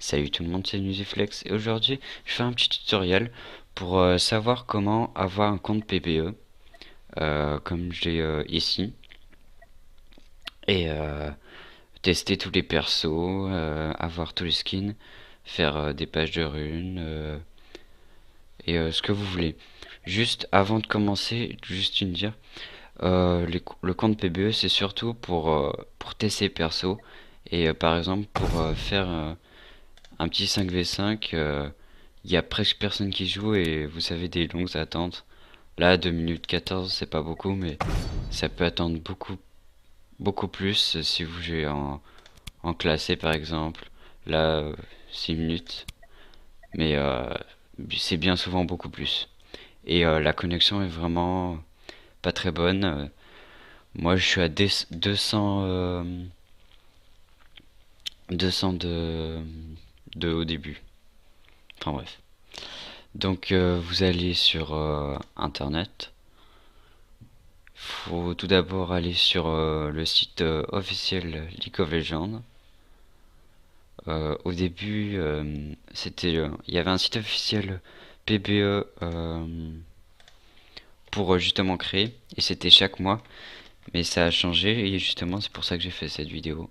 Salut tout le monde, c'est Nusiflex et aujourd'hui je fais un petit tutoriel pour savoir comment avoir un compte PBE comme j'ai ici et tester tous les persos, avoir tous les skins, faire des pages de runes et ce que vous voulez. Juste avant de commencer, juste une dire, le compte PBE c'est surtout pour tester perso et par exemple pour faire un petit 5v5, il y a presque personne qui joue et vous savez des longues attentes. Là, 2 minutes 14, c'est pas beaucoup, mais ça peut attendre beaucoup plus si vous jouez en classé par exemple. Là, 6 minutes, mais c'est bien souvent beaucoup plus. Et la connexion est vraiment pas très bonne. Moi, je suis à 200 de au début. Enfin bref. Donc vous allez sur internet. Faut tout d'abord aller sur le site officiel League of Legends. Au début, il y avait un site officiel PBE pour justement créer, et c'était chaque mois, mais ça a changé et justement c'est pour ça que j'ai fait cette vidéo,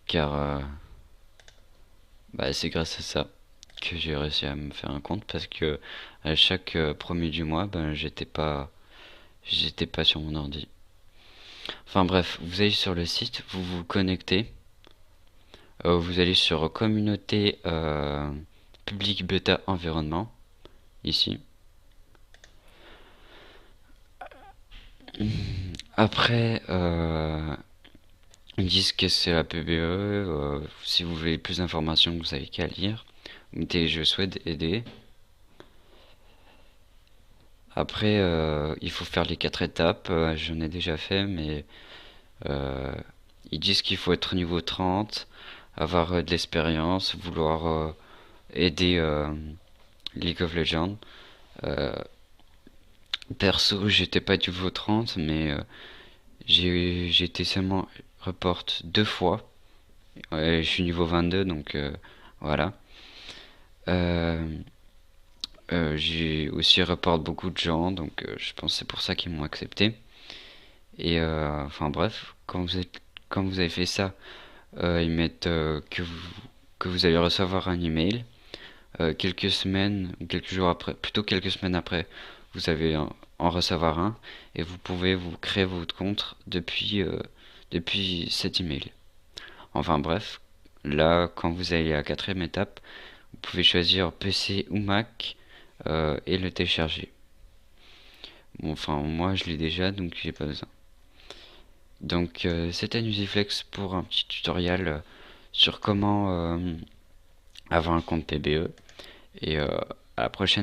car c'est grâce à ça que j'ai réussi à me faire un compte parce que à chaque premier du mois, j'étais pas sur mon ordi. Enfin bref, vous allez sur le site, vous vous connectez, vous allez sur communauté public bêta environnement, ici. Après, ils disent que c'est la PBE, si vous voulez plus d'informations, vous avez qu'à lire. Vous mettez je souhaite aider. Après, il faut faire les 4 étapes, j'en ai déjà fait, mais euh, ils disent qu'il faut être niveau 30, avoir de l'expérience, vouloir aider League of Legends. Euh, Perso, j'étais pas niveau 30, mais j'ai été seulement report 2 fois. Ouais, je suis niveau 22, donc voilà. Euh, j'ai aussi report beaucoup de gens, donc je pense que c'est pour ça qu'ils m'ont accepté. Et enfin bref, quand vous avez fait ça, ils mettent que vous allez recevoir un email. Quelques semaines ou quelques jours après, plutôt quelques semaines après, vous allez en recevoir un et vous pouvez vous créer votre compte depuis cet email. Enfin bref, là quand vous allez à la quatrième étape, vous pouvez choisir PC ou Mac et le télécharger. Bon, enfin moi je l'ai déjà donc j'ai pas besoin. Donc c'était Nusiflex pour un petit tutoriel sur comment avoir un compte PBE et à la prochaine.